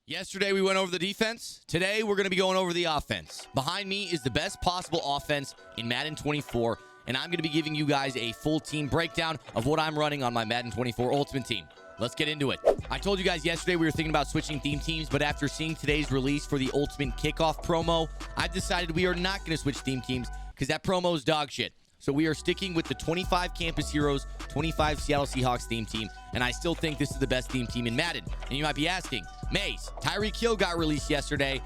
Yesterday, we went over the defense. Today, we're going to be going over the offense. Behind me is the best possible offense in Madden 24, and I'm going to be giving you guys a full team breakdown of what I'm running on my Madden 24 Ultimate Team. Let's get into it. I told you guys yesterday we were thinking about switching theme teams, but after seeing today's release for the Ultimate Kickoff promo, I've decided we are not going to switch theme teams because that promo is dog shit. So we are sticking with the 25 Campus Heroes, 25 Seattle Seahawks theme team, and I still think this is the best theme team in Madden. And you might be asking, Maze, Tyreek Hill got released yesterday.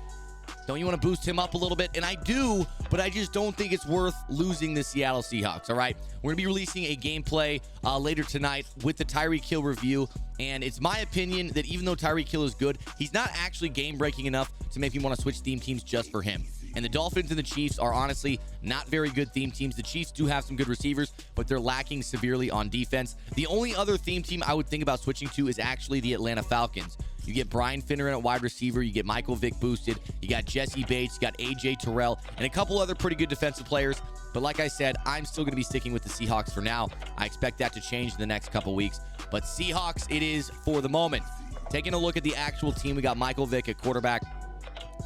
Don't you want to boost him up a little bit? And I do, but I just don't think it's worth losing the Seattle Seahawks, all right? We're going to be releasing a gameplay later tonight with the Tyreek Hill review, and it's my opinion that even though Tyreek Hill is good, he's not actually game-breaking enough to make me want to switch theme teams just for him. And the Dolphins and the Chiefs are honestly not very good theme teams. The Chiefs do have some good receivers, but they're lacking severely on defense. The only other theme team I would think about switching to is actually the Atlanta Falcons. You get Brian Finneran at wide receiver. You get Michael Vick boosted. You got Jesse Bates. You got A.J. Terrell, and a couple other pretty good defensive players. But like I said, I'm still going to be sticking with the Seahawks for now. I expect that to change in the next couple weeks. But Seahawks it is for the moment. Taking a look at the actual team, we got Michael Vick at quarterback.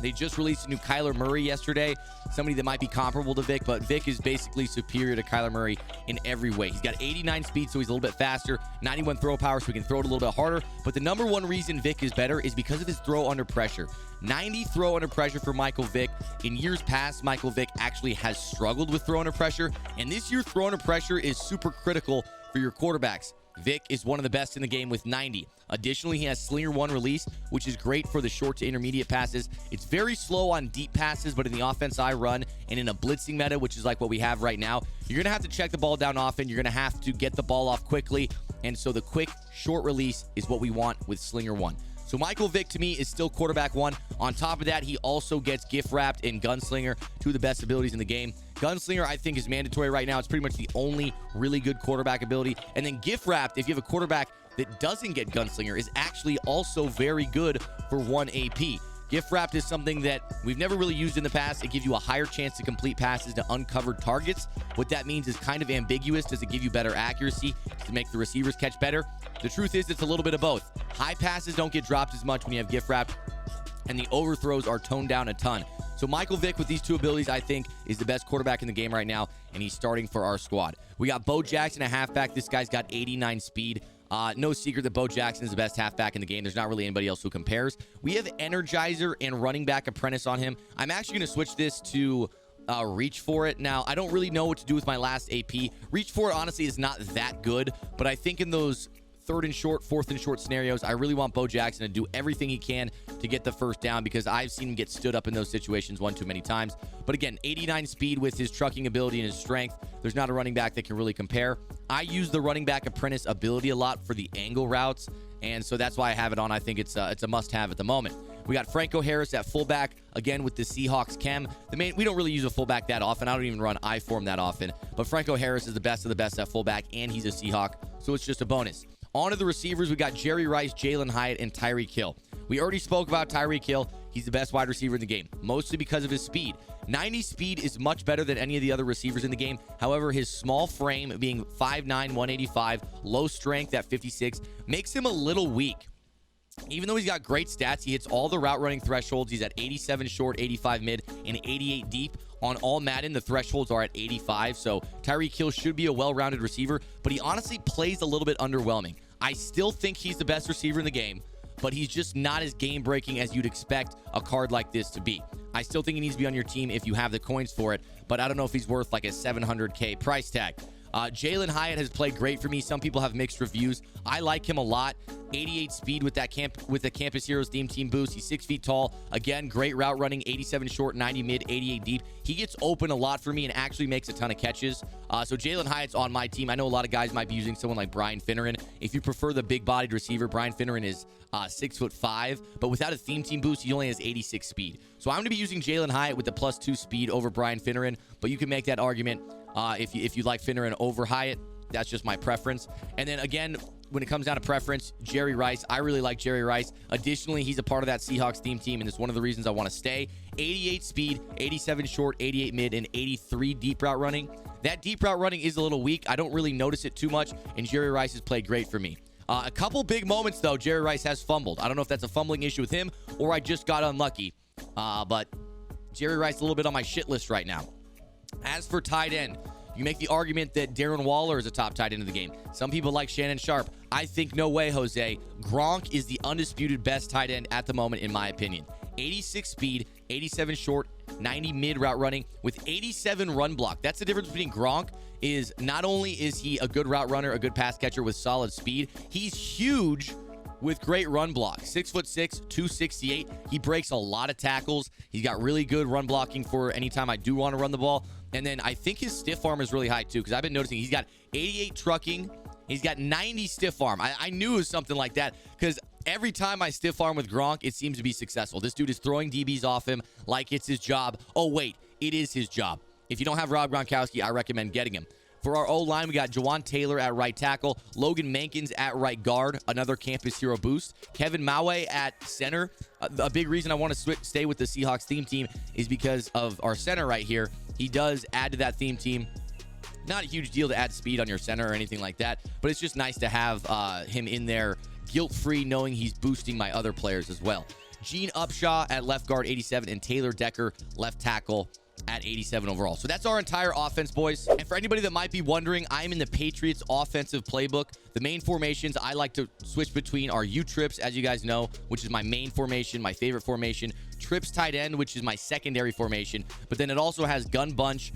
They just released a new Kyler Murray yesterday, somebody that might be comparable to Vic, but Vic is basically superior to Kyler Murray in every way. He's got 89 speed, so he's a little bit faster, 91 throw power, so he can throw it a little bit harder. But the number one reason Vic is better is because of his throw under pressure. 90 throw under pressure for Michael Vick. In years past, Michael Vick actually has struggled with throw under pressure, and this year throw under pressure is super critical for your quarterbacks. Vic is one of the best in the game with 90. Additionally, he has Slinger 1 release, which is great for the short to intermediate passes. It's very slow on deep passes, but in the offense I run and in a blitzing meta, which is like what we have right now, you're going to have to check the ball down often. You're going to have to get the ball off quickly. And so the quick, short release is what we want with Slinger 1. So Michael Vick, to me, is still quarterback 1. On top of that, he also gets gift wrapped in Gunslinger, two of the best abilities in the game. Gunslinger, I think, is mandatory right now. It's pretty much the only really good quarterback ability. And then gift wrapped, if you have a quarterback that doesn't get Gunslinger, is actually also very good for 1 AP. Gift wrapped is something that we've never really used in the past. It gives you a higher chance to complete passes to uncovered targets. What that means is kind of ambiguous. Does it give you better accuracy to make the receivers catch better? The truth is it's a little bit of both. High passes don't get dropped as much when you have gift wrapped, and the overthrows are toned down a ton. So Michael Vick with these two abilities, I think, is the best quarterback in the game right now, and he's starting for our squad. We got Bo Jackson, a halfback. This guy's got 89 speed. No secret that Bo Jackson is the best halfback in the game. There's not really anybody else who compares. We have Energizer and running back apprentice on him. I'm actually going to switch this to reach for it. Now, I don't really know what to do with my last AP. Reach for it, honestly, is not that good, but I think in those third and short, fourth and short scenarios, I really want Bo Jackson to do everything he can to get the first down because I've seen him get stood up in those situations one too many times. But again, 89 speed with his trucking ability and his strength. There's not a running back that can really compare. I use the running back apprentice ability a lot for the angle routes, and so that's why I have it on. I think it's a must-have at the moment. We got Franco Harris at fullback, again with the Seahawks chem. We don't really use a fullback that often. I don't even run I-form that often. But Franco Harris is the best of the best at fullback, and he's a Seahawk, so it's just a bonus. On to the receivers, we got Jerry Rice, Jalen Hyatt, and Tyreek Hill. We already spoke about Tyreek Hill. He's the best wide receiver in the game, mostly because of his speed. 90 speed is much better than any of the other receivers in the game. However, his small frame, being 5'9", 185, low strength at 56, makes him a little weak. Even though he's got great stats, he hits all the route running thresholds. He's at 87 short, 85 mid, and 88 deep. On all Madden, the thresholds are at 85, so Tyreek Hill should be a well-rounded receiver, but he honestly plays a little bit underwhelming. I still think he's the best receiver in the game, but he's just not as game-breaking as you'd expect a card like this to be. I still think he needs to be on your team if you have the coins for it, but I don't know if he's worth like a $700K price tag. Jalen Hyatt has played great for me. Some people have mixed reviews. I like him a lot. 88 speed with the Campus Heroes theme team boost. He's 6 feet tall. Again, great route running. 87 short, 90 mid, 88 deep. He gets open a lot for me and actually makes a ton of catches. So Jalen Hyatt's on my team. I know a lot of guys might be using someone like Brian Finneran. If you prefer the big-bodied receiver, Brian Finneran is 6'5", but without a theme team boost, he only has 86 speed. So I'm going to be using Jalen Hyatt with the +2 speed over Brian Finneran, but you can make that argument if you like Finneran over Hyatt. That's just my preference. And then again, when it comes down to preference, Jerry Rice. I really like Jerry Rice. Additionally, he's a part of that Seahawks theme team, and it's one of the reasons I want to stay. 88 speed, 87 short, 88 mid, and 83 deep route running. That deep route running is a little weak. I don't really notice it too much, and Jerry Rice has played great for me. A couple big moments, though. Jerry Rice has fumbled. I don't know if that's a fumbling issue with him or I just got unlucky. But Jerry Rice a little bit on my shit list right now. As for tight end, you make the argument that Darren Waller is a top tight end of the game. Some people like Shannon Sharp. I think no way, Jose. Gronk is the undisputed best tight end at the moment, in my opinion. 86 speed, 87 short, 90 mid route running with 87 run block. That's the difference between Gronk. Is not only is he a good route runner, a good pass catcher with solid speed, he's huge with great run block. 6'6", 268. He breaks a lot of tackles. He's got really good run blocking for anytime I do want to run the ball. And then I think his stiff arm is really high too, because I've been noticing he's got 88 trucking. He's got 90 stiff arm. I knew it was something like that because every time I stiff arm with Gronk, it seems to be successful. This dude is throwing DBs off him like it's his job. Oh, wait, it is his job. If you don't have Rob Gronkowski, I recommend getting him. For our O-line, we got Jawan Taylor at right tackle, Logan Mankins at right guard, another campus hero boost, Kevin Maue at center. A big reason I want to stay with the Seahawks theme team is because of our center right here. He does add to that theme team. Not a huge deal to add speed on your center or anything like that, but it's just nice to have him in there guilt-free, knowing he's boosting my other players as well. Gene Upshaw at left guard, 87, and Taylor Decker, left tackle, at 87 overall. So that's our entire offense, boys. And for anybody that might be wondering, I'm in the Patriots offensive playbook. The main formations I like to switch between are U-trips, as you guys know, which is my main formation, my favorite formation. Trips tight end, which is my secondary formation. But then it also has gun bunch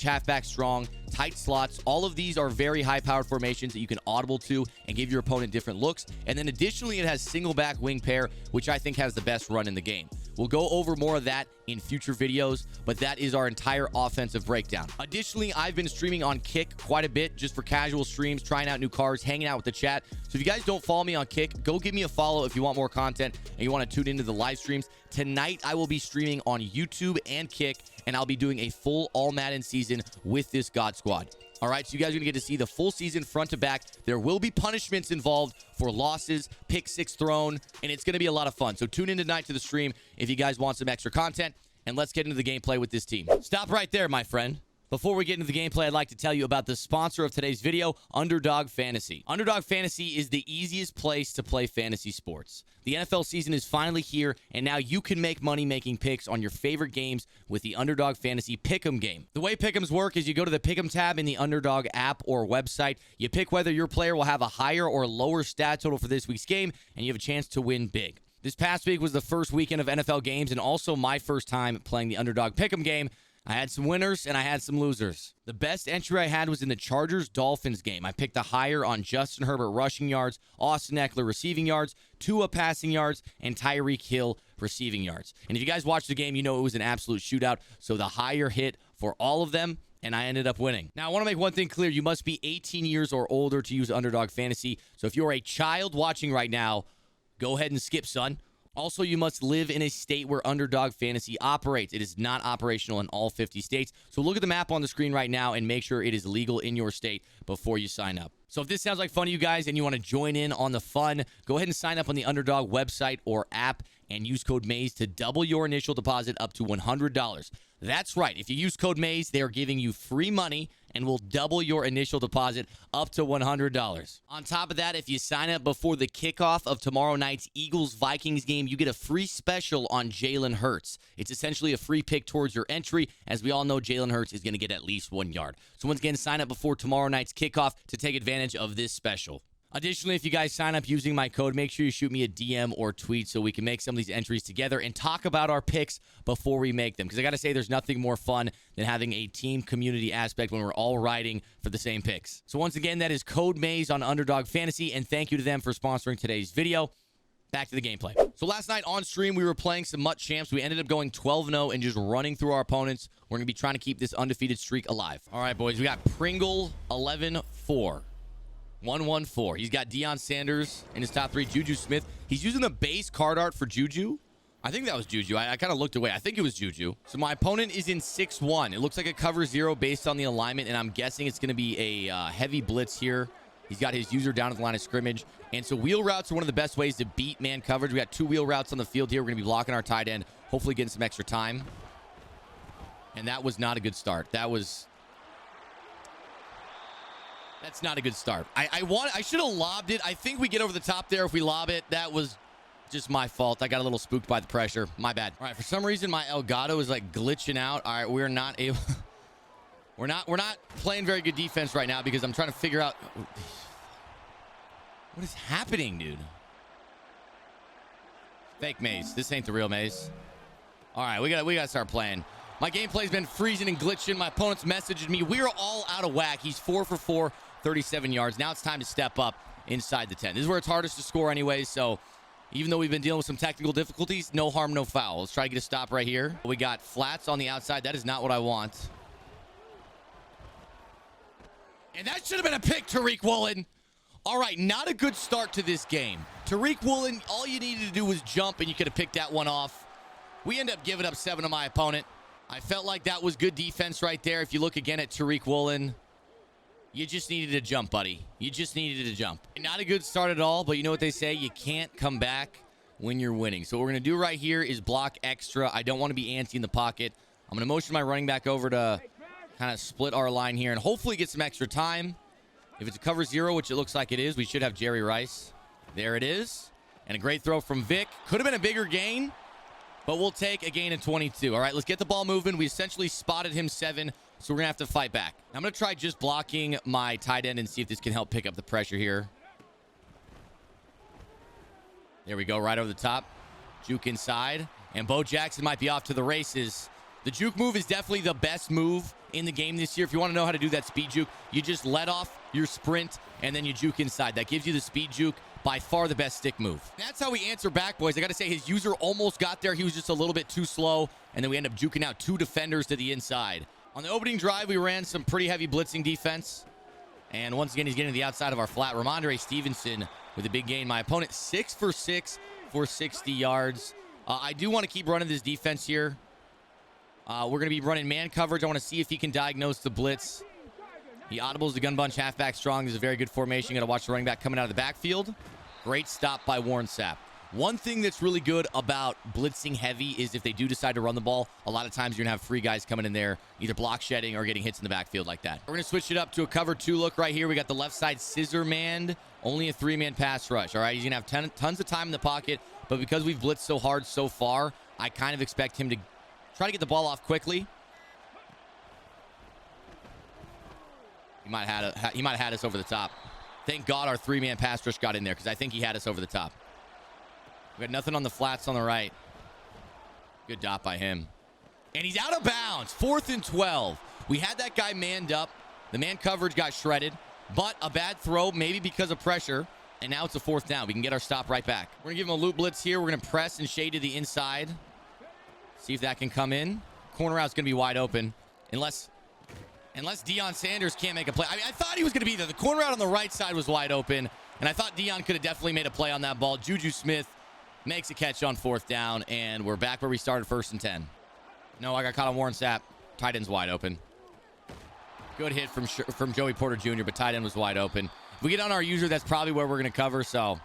halfback strong, tight slots. All of these are very high-powered formations that you can audible to and give your opponent different looks. And then additionally, it has single back wing pair, which I think has the best run in the game. We'll go over more of that in future videos, but that is our entire offensive breakdown. Additionally, I've been streaming on Kick quite a bit just for casual streams, trying out new cars, hanging out with the chat. So if you guys don't follow me on Kick, go give me a follow if you want more content and you want to tune into the live streams. Tonight, I will be streaming on YouTube and Kick, and I'll be doing a full All Madden season with this God Squad. All right, so you guys are going to get to see the full season front to back. There will be punishments involved for losses, pick six thrown, and it's going to be a lot of fun. So tune in tonight to the stream if you guys want some extra content, and let's get into the gameplay with this team. Stop right there, my friend. Before we get into the gameplay, I'd like to tell you about the sponsor of today's video, Underdog Fantasy. Underdog Fantasy is the easiest place to play fantasy sports. The NFL season is finally here, and now you can make money making picks on your favorite games with the Underdog Fantasy Pick'em game. The way Pick'ems work is you go to the Pick'em tab in the Underdog app or website. You pick whether your player will have a higher or lower stat total for this week's game, and you have a chance to win big. This past week was the first weekend of NFL games and also my first time playing the Underdog Pick'em game. I had some winners and I had some losers. The best entry I had was in the Chargers-Dolphins game. I picked the higher on Justin Herbert rushing yards, Austin Eckler receiving yards, Tua passing yards, and Tyreek Hill receiving yards. And if you guys watched the game, you know it was an absolute shootout. So the higher hit for all of them, and I ended up winning. Now, I want to make one thing clear. You must be 18 years or older to use Underdog Fantasy. So if you're a child watching right now, go ahead and skip, son. Also, you must live in a state where Underdog Fantasy operates. It is not operational in all 50 states. So look at the map on the screen right now and make sure it is legal in your state before you sign up. So if this sounds like fun to you guys and you want to join in on the fun, go ahead and sign up on the Underdog website or app and use code MAZE to double your initial deposit up to $100. That's right. If you use code MAZE, they are giving you free money and will double your initial deposit up to $100. On top of that, if you sign up before the kickoff of tomorrow night's Eagles-Vikings game, you get a free special on Jalen Hurts. It's essentially a free pick towards your entry. As we all know, Jalen Hurts is going to get at least 1 yard. So once again, sign up before tomorrow night's kickoff to take advantage of this special. Additionally, if you guys sign up using my code, make sure you shoot me a DM or tweet so we can make some of these entries together and talk about our picks before we make them. Because I got to say, there's nothing more fun than having a team community aspect when we're all riding for the same picks. So once again, that is Code Maze on Underdog Fantasy, and thank you to them for sponsoring today's video. Back to the gameplay. So last night on stream, we were playing some MUT champs. We ended up going 12-0 and just running through our opponents. We're going to be trying to keep this undefeated streak alive. All right, boys, we got Pringle 11-4. 1-1-4. He's got Deion Sanders in his top three. Juju Smith. He's using the base card art for Juju. I think that was Juju. I kind of looked away. I think it was Juju. So my opponent is in 6-1. It looks like a cover 0 based on the alignment, and I'm guessing it's going to be a heavy blitz here. He's got his user down at the line of scrimmage. And so wheel routes are one of the best ways to beat man coverage. We got 2 wheel routes on the field here. We're going to be blocking our tight end, hopefully getting some extra time. And that was not a good start. That was That's not a good start. I should have lobbed it. I think we get over the top there if we lob it. That was just my fault. I got a little spooked by the pressure. My bad. All right, for some reason my Elgato is like glitching out. All right, we're not able we're not playing very good defense right now because I'm trying to figure out what is happening, dude. Fake maze. This ain't the real maze. All right, we got to start playing. My gameplay's been freezing and glitching. My opponent's messaging me. We're all out of whack. He's 4 for 4, 37 yards. Now it's time to step up inside the 10. This is where it's hardest to score anyway, so even though we've been dealing with some technical difficulties, no harm, no foul. Let's try to get a stop right here. We got flats on the outside. That is not what I want. And that should have been a pick, Tariq Woolen. All right, not a good start to this game. Tariq Woolen, all you needed to do was jump, and you could have picked that one off. We end up giving up 7 to my opponent. I felt like that was good defense right there. If you look again at Tariq Woolen, you just needed to jump, buddy. You just needed to jump. Not a good start at all, but you know what they say? You can't come back when you're winning. So what we're going to do right here is block extra. I don't want to be antsy in the pocket. I'm going to motion my running back over to kind of split our line here and hopefully get some extra time. If it's a cover 0, which it looks like it is, we should have Jerry Rice. There it is. And a great throw from Vic. Could have been a bigger gain, but we'll take a gain of 22. All right, let's get the ball moving. We essentially spotted him 7, so we're going to have to fight back. I'm going to try just blocking my tight end and see if this can help pick up the pressure here. There we go, right over the top. Juke inside, and Bo Jackson might be off to the races. The juke move is definitely the best move in the game this year. If you want to know how to do that speed juke, you just let off your sprint, and then you juke inside. That gives you the speed juke. By far the best stick move. That's how we answer back, boys. I got to say, his user almost got there. He was just a little bit too slow, and then we end up juking out 2 defenders to the inside. On the opening drive, we ran some pretty heavy blitzing defense, and once again, he's getting to the outside of our flat. Ramondre Stevenson with a big gain. My opponent 6 for 6 for 60 yards. I do want to keep running this defense here. We're going to be running man coverage. I want to see if he can diagnose the blitz. He audibles the gun bunch halfback strong. This is a very good formation. You got to watch the running back coming out of the backfield. Great stop by Warren Sapp. One thing that's really good about blitzing heavy is if they do decide to run the ball, a lot of times you're going to have free guys coming in there, either block shedding or getting hits in the backfield like that. We're going to switch it up to a cover 2 look right here. We got the left side scissor manned, only a 3-man pass rush. All right, he's going to have tons of time in the pocket, but because we've blitzed so hard so far, I kind of expect him to try to get the ball off quickly. He might have had us over the top. Thank God our 3-man pass rush got in there because I think he had us over the top. We got nothing on the flats on the right. Good dot by him. And he's out of bounds. 4th and 12. We had that guy manned up. The man coverage got shredded, but a bad throw, maybe because of pressure. And now it's a 4th down. We can get our stop right back. We're going to give him a loop blitz here. We're going to press and shade to the inside. See if that can come in. Corner out's going to be wide open. Unless Deion Sanders can't make a play. I mean, I thought he was going to be there. The corner out on the right side was wide open, and I thought Deion could have definitely made a play on that ball. Juju Smith makes a catch on 4th down, and we're back where we started 1st and 10. No, I got caught on Warren Sapp. Tight end's wide open. Good hit from Joey Porter Jr., but tight end was wide open. If we get on our user, that's probably where we're going to cover, so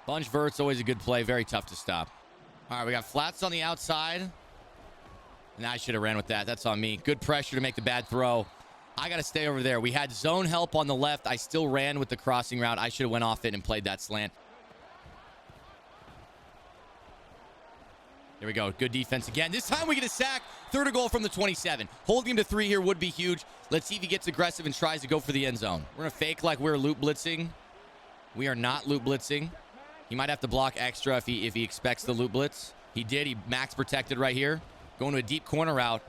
bunch vert's always a good play. Very tough to stop. All right, we got flats on the outside. And I should have ran with that. That's on me. Good pressure to make the bad throw. I got to stay over there. We had zone help on the left. I still ran with the crossing route. I should have went off it and played that slant. There we go. Good defense again. This time we get a sack. 3rd and goal from the 27. Holding him to 3 here would be huge. Let's see if he gets aggressive and tries to go for the end zone. We're going to fake like we're loop blitzing. We are not loop blitzing. He might have to block extra if he expects the loop blitz. He did. He max protected right here. Going to a deep corner route,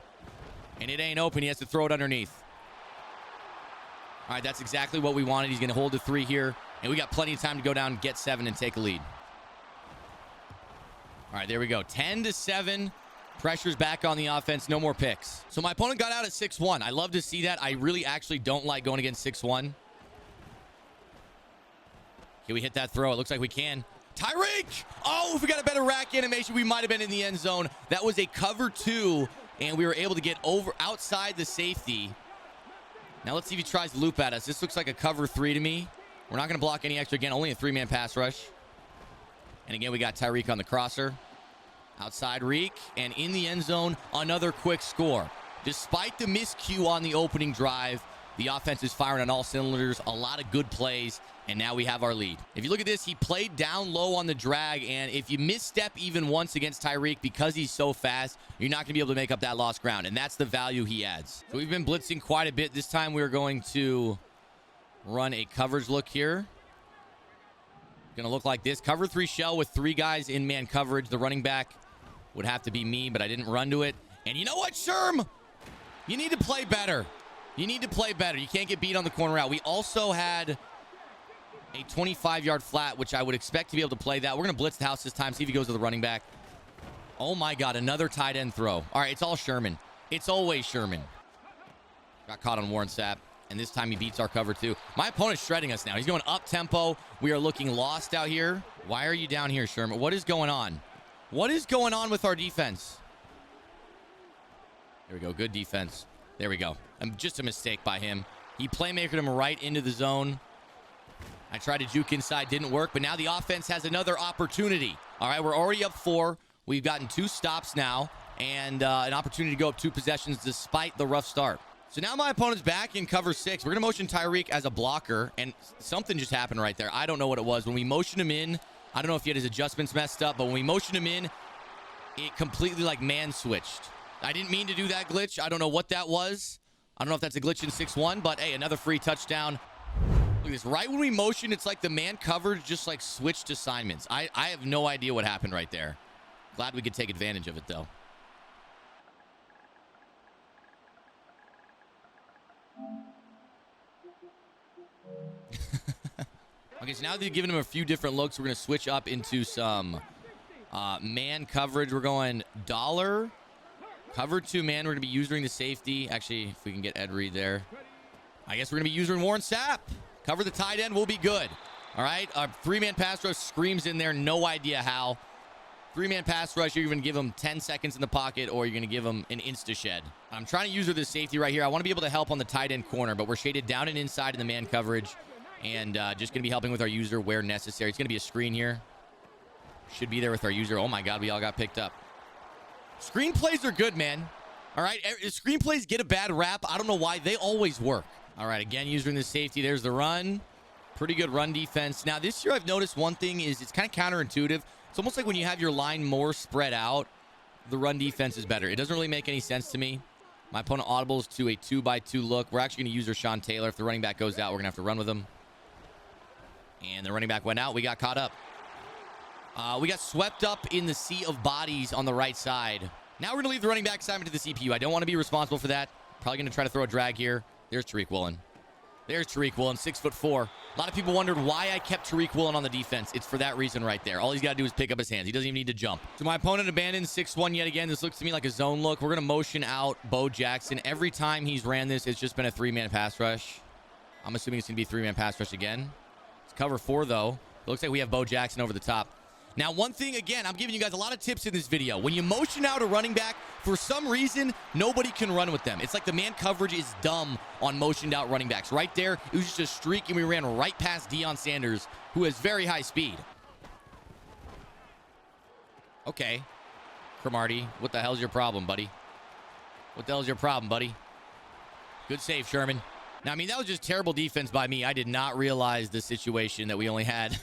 and it ain't open. He has to throw it underneath. All right, that's exactly what we wanted. He's going to hold the 3 here, and we got plenty of time to go down, get 7, and take a lead. All right, there we go. 10-7. Pressure's back on the offense. No more picks. So my opponent got out at 6-1. I love to see that. I really actually don't like going against 6-1. Can we hit that throw? It looks like we can. Tyreek! Oh, if we got a better rack animation, we might have been in the end zone. That was a cover 2, and we were able to get outside the safety. Now let's see if he tries to loop at us. This looks like a cover 3 to me. We're not going to block any extra. Again, only a 3-man pass rush. And again, we got Tyreek on the crosser. Outside Reek, and in the end zone, another quick score. Despite the miscue on the opening drive, The offense is firing on all cylinders, a lot of good plays, and now we have our lead. If you look at this, he played down low on the drag, and if you misstep even once against Tyreek, because he's so fast, you're not going to be able to make up that lost ground, and that's the value he adds. So we've been blitzing quite a bit. This time we're going to run a coverage look here. Going to look like this. Cover 3 shell with 3 guys in man coverage. The running back would have to be me, but I didn't run to it. And you know what, Sherm? You need to play better. You need to play better. You can't get beat on the corner route. We also had a 25-yard flat, which I would expect to be able to play that. We're going to blitz the house this time, see if he goes to the running back. Oh, my God, another tight end throw. All right, it's all Sherman. It's always Sherman. Got caught on Warren Sapp, and this time he beats our cover, too. My opponent's shredding us now. He's going up-tempo. We are looking lost out here. Why are you down here, Sherman? What is going on? What is going on with our defense? There we go. Good defense. There we go. Just a mistake by him. He playmakered him right into the zone. I tried to juke inside. Didn't work. But now the offense has another opportunity. All right, we're already up 4. We've gotten 2 stops now. And an opportunity to go up 2 possessions despite the rough start. So now my opponent's back in cover 6. We're going to motion Tyreek as a blocker. And something just happened right there. I don't know what it was. When we motioned him in, I don't know if he had his adjustments messed up. But when we motioned him in, it completely like man switched. I didn't mean to do that glitch. I don't know what that was. I don't know if that's a glitch in 6-1, but hey, another free touchdown. Look at this. Right when we motion, it's like the man coverage just like switched assignments. I have no idea what happened right there. Glad we could take advantage of it, though. Okay, so now they've given him a few different looks. We're going to switch up into some man coverage. We're going dollar. Cover 2 man. We're going to be using the safety. Actually, if we can get Ed Reed there. I guess we're going to be using Warren Sapp. Cover the tight end. We'll be good. All right. 3-man pass rush screams in there. No idea how. 3-man pass rush. You're going to give him 10 seconds in the pocket, or you're going to give him an insta-shed. I'm trying to use this safety right here. I want to be able to help on the tight end corner, but we're shaded down and inside in the man coverage, and just going to be helping with our user where necessary. It's going to be a screen here. Should be there with our user. Oh, my God. We all got picked up. Screenplays are good, man. All right, screenplays get a bad rap. I don't know why. They always work. All right, again, using the safety. There's the run. Pretty good run defense. Now, this year I've noticed one thing is it's kind of counterintuitive. It's almost like when you have your line more spread out, the run defense is better. It doesn't really make any sense to me. My opponent audibles to a 2-by-2 look. We're actually going to use Rashawn Taylor. If the running back goes out, we're going to have to run with him. And the running back went out. We got caught up. We got swept up in the sea of bodies on the right side. Now we're going to leave the running back assignment to the CPU. I don't want to be responsible for that. Probably going to try to throw a drag here. There's Tariq Woolen. There's Tariq Woolen, 6'4". A lot of people wondered why I kept Tariq Woolen on the defense. It's for that reason right there. All he's got to do is pick up his hands. He doesn't even need to jump. So my opponent abandons 6-1 yet again. This looks to me like a zone look. We're going to motion out Bo Jackson. Every time he's ran this, it's just been a 3-man pass rush. I'm assuming it's going to be a 3-man pass rush again. It's cover 4, though. It looks like we have Bo Jackson over the top. Now, one thing, again, I'm giving you guys a lot of tips in this video. When you motion out a running back, for some reason, nobody can run with them. It's like the man coverage is dumb on motioned out running backs. Right there, it was just a streak, and we ran right past Deion Sanders, who has very high speed. Okay. Cromartie, what the hell's your problem, buddy? What the hell's your problem, buddy? Good save, Sherman. Now, I mean, that was just terrible defense by me. I did not realize the situation that we only had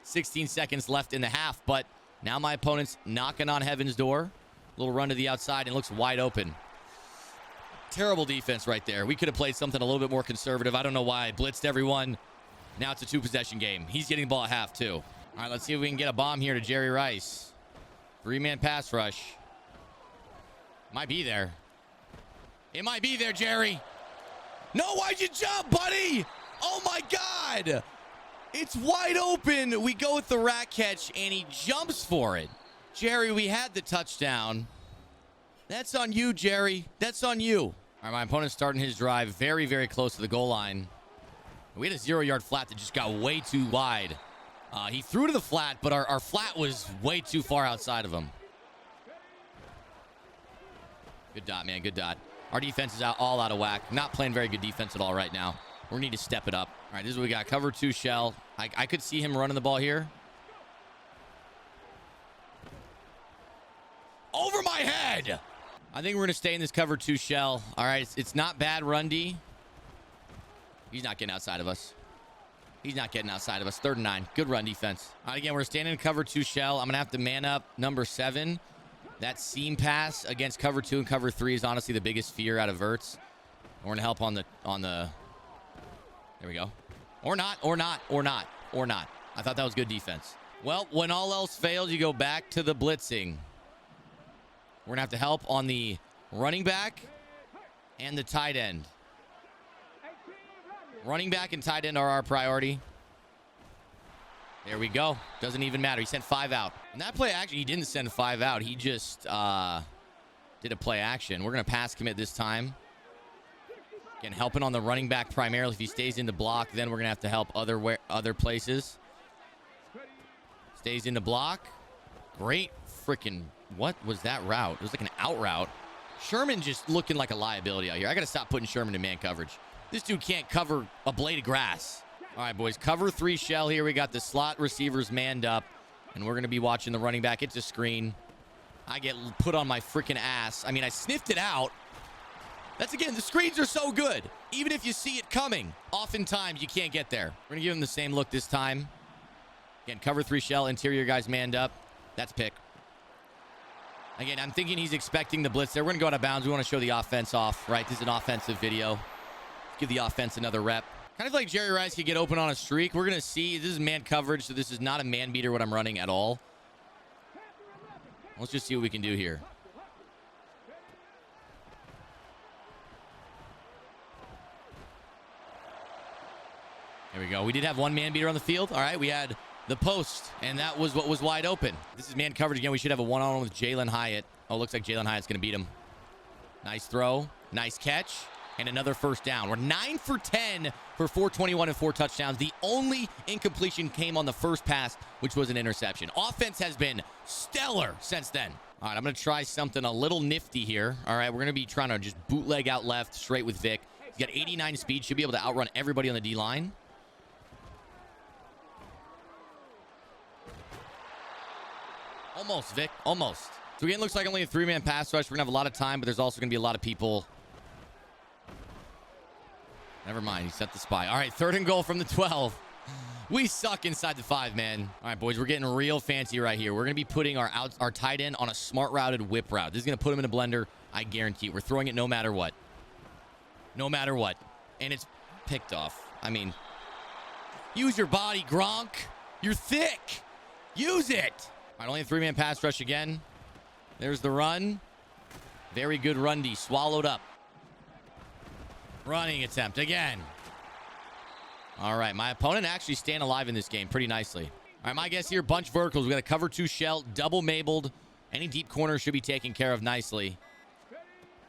16 seconds left in the half, but now my opponent's knocking on heaven's door. Little run to the outside, and it looks wide open. Terrible defense right there. We could have played something a little bit more conservative. I don't know why I blitzed everyone. Now it's a 2-possession game. He's getting the ball at half, too. All right, let's see if we can get a bomb here to Jerry Rice. 3-man pass rush. Might be there. It might be there, Jerry. No, why'd you jump, buddy? Oh, my God. It's wide open. We go with the rat catch, and he jumps for it. Jerry, we had the touchdown. That's on you, Jerry. That's on you. All right, my opponent's starting his drive very, very close to the goal line. We had a 0-yard flat that just got way too wide. He threw to the flat, but our flat was way too far outside of him. Good dot, man. Good dot. Our defense is all out of whack. Not playing very good defense at all right now. We need to step it up. All right, this is what we got. Cover 2 shell. I could see him running the ball here. Over my head! I think we're going to stay in this cover 2 shell. All right, it's not bad run D. He's not getting outside of us. He's not getting outside of us. 3rd and 9. Good run defense. All right, again, we're standing in cover 2 shell. I'm going to have to man up number 7. That seam pass against cover 2 and cover 3 is honestly the biggest fear out of verts. We're going to help on the... There we go. Or not. I thought that was good defense. Well, when all else fails, you go back to the blitzing. We're going to have to help on the running back and the tight end. Running back and tight end are our priority. There we go. Doesn't even matter. He sent 5 out. And that play, actually, he didn't send 5 out. He just did a play action. We're going to pass commit this time. Again, helping on the running back primarily. If he stays in the block, then we're going to have to help other places. Stays in the block. Great freaking... What was that route? It was like an out route. Sherman just looking like a liability out here. I got to stop putting Sherman in man coverage. This dude can't cover a blade of grass. All right, boys. Cover 3 shell here. We got the slot receivers manned up. And we're going to be watching the running back. It's a screen. I get put on my freaking ass. I mean, I sniffed it out. That's, again, the screens are so good. Even if you see it coming, oftentimes you can't get there. We're going to give him the same look this time. Again, cover 3 shell. Interior guys manned up. That's pick. Again, I'm thinking he's expecting the blitz there. We're going to go out of bounds. We want to show the offense off, right? This is an offensive video. Give the offense another rep. Kind of like Jerry Rice could get open on a streak. We're going to see. This is man coverage, so this is not a man beater what I'm running at all. Let's just see what we can do here. There we go. We did have 1 man beater on the field. All right, we had the post, and that was what was wide open. This is man coverage again. We should have a one-on-one with Jalen Hyatt. Oh, looks like Jalen Hyatt's going to beat him. Nice throw. Nice catch. And another first down. We're 9 for 10 for 421 and 4 touchdowns. The only incompletion came on the first pass, which was an interception. Offense has been stellar since then. All right, I'm going to try something a little nifty here. All right, we're going to be trying to just bootleg out left straight with Vic. He's got 89 speed. Should be able to outrun everybody on the D-line. Almost, Vic. Almost. So again, looks like only a 3-man pass rush. We're going to have a lot of time, but there's also going to be a lot of people. Never mind. He set the spy. All right, 3rd and goal from the 12. We suck inside the 5, man. All right, boys, we're getting real fancy right here. We're going to be putting our tight end on a smart routed whip route. This is going to put him in a blender. I guarantee it. We're throwing it no matter what. No matter what. And it's picked off. I mean, use your body, Gronk. You're thick. Use it. All right, only a 3-man pass rush again. There's the run. Very good run D. Swallowed up. Running attempt again. All right, my opponent actually staying alive in this game pretty nicely. All right, my guess here, bunch verticals. We got a cover 2 shell, double mabled. Any deep corner should be taken care of nicely.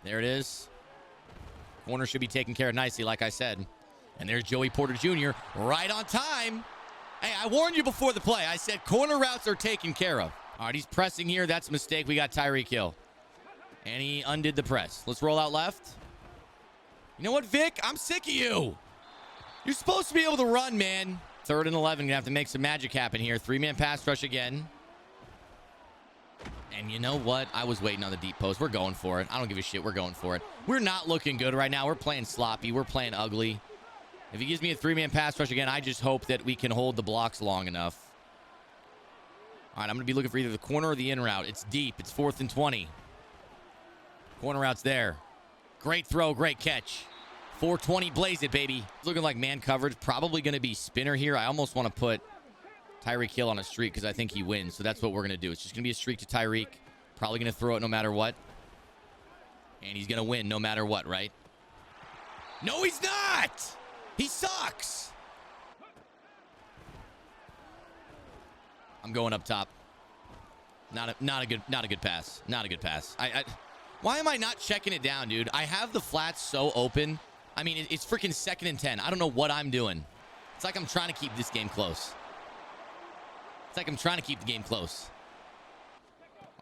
There it is. Corner should be taken care of nicely, like I said. And there's Joey Porter Jr. right on time. Hey, I warned you before the play. I said corner routes are taken care of. All right, he's pressing here. That's a mistake. We got Tyreek Hill. And he undid the press. Let's roll out left. You know what, Vic? I'm sick of you. You're supposed to be able to run, man. 3rd and 11. Gonna have to make some magic happen here. 3-man pass rush again. And you know what? I was waiting on the deep post. We're going for it. I don't give a shit. We're going for it. We're not looking good right now. We're playing sloppy. We're playing ugly. If he gives me a 3-man pass rush again, I just hope that we can hold the blocks long enough. All right, I'm going to be looking for either the corner or the in route. It's deep. It's 4th and 20. Corner route's there. Great throw, great catch. 420, blaze it, baby. Looking like man coverage. Probably going to be spinner here. I almost want to put Tyreek Hill on a streak because I think he wins. So that's what we're going to do. It's just going to be a streak to Tyreek. Probably going to throw it no matter what. And he's going to win no matter what, right? No, he's not! He sucks! I'm going up top. Not a good pass. Not a good pass. Why am I not checking it down, dude? I have the flats so open. I mean, it's freaking 2nd and 10. I don't know what I'm doing. It's like I'm trying to keep this game close. It's like I'm trying to keep the game close.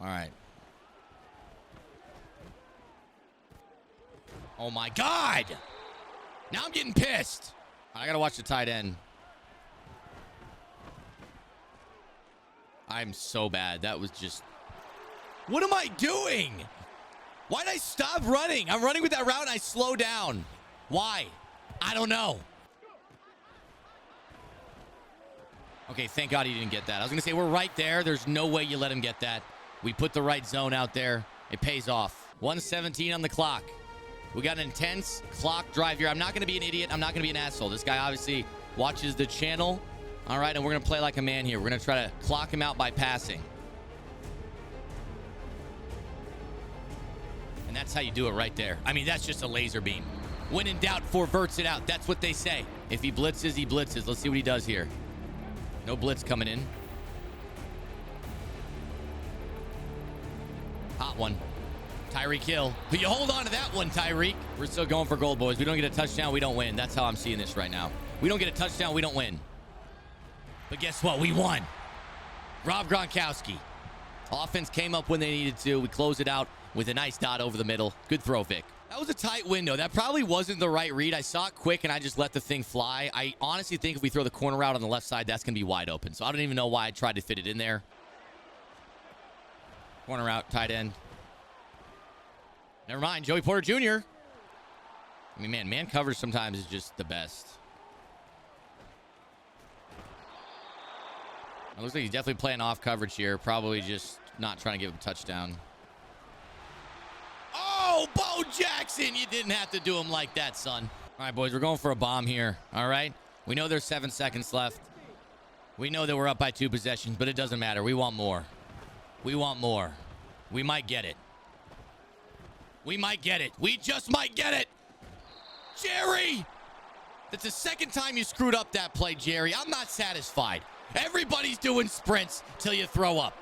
All right. Oh, my God. Now I'm getting pissed. I got to watch the tight end. I'm so bad. That was just... What am I doing? Why did I stop running? I'm running with that route and I slow down. Why? I don't know. Okay, thank God he didn't get that. I was going to say, we're right there. There's no way you let him get that. We put the right zone out there. It pays off. 1:17 on the clock. We got an intense clock drive here. I'm not going to be an idiot. I'm not going to be an asshole. This guy obviously watches the channel. All right, and we're going to play like a man here. We're going to try to clock him out by passing. And that's how you do it right there. I mean, that's just a laser beam. When in doubt, verts it out. That's what they say. If he blitzes, he blitzes. Let's see what he does here. No blitz coming in. Hot one. Tyreek Hill. You hold on to that one, Tyreek. We're still going for gold, boys. We don't get a touchdown, we don't win. That's how I'm seeing this right now. We don't get a touchdown, we don't win. But guess what? We won. Rob Gronkowski. Offense came up when they needed to. We close it out with a nice dot over the middle. Good throw, Vic. That was a tight window. That probably wasn't the right read. I saw it quick, and I just let the thing fly. I honestly think if we throw the corner out on the left side, that's going to be wide open. So I don't even know why I tried to fit it in there. Corner out, tight end. Never mind, Joey Porter Jr. I mean, man coverage sometimes is just the best. It looks like he's definitely playing off coverage here. Probably just not trying to give him a touchdown. Oh, Bo Jackson, you didn't have to do him like that, son. All right, boys, we're going for a bomb here, all right? We know there's 7 seconds left. We know that we're up by 2 possessions, but it doesn't matter. We want more. We want more. We might get it. We might get it. We just might get it. Jerry! That's the second time you screwed up that play, Jerry. I'm not satisfied. Everybody's doing sprints till you throw up.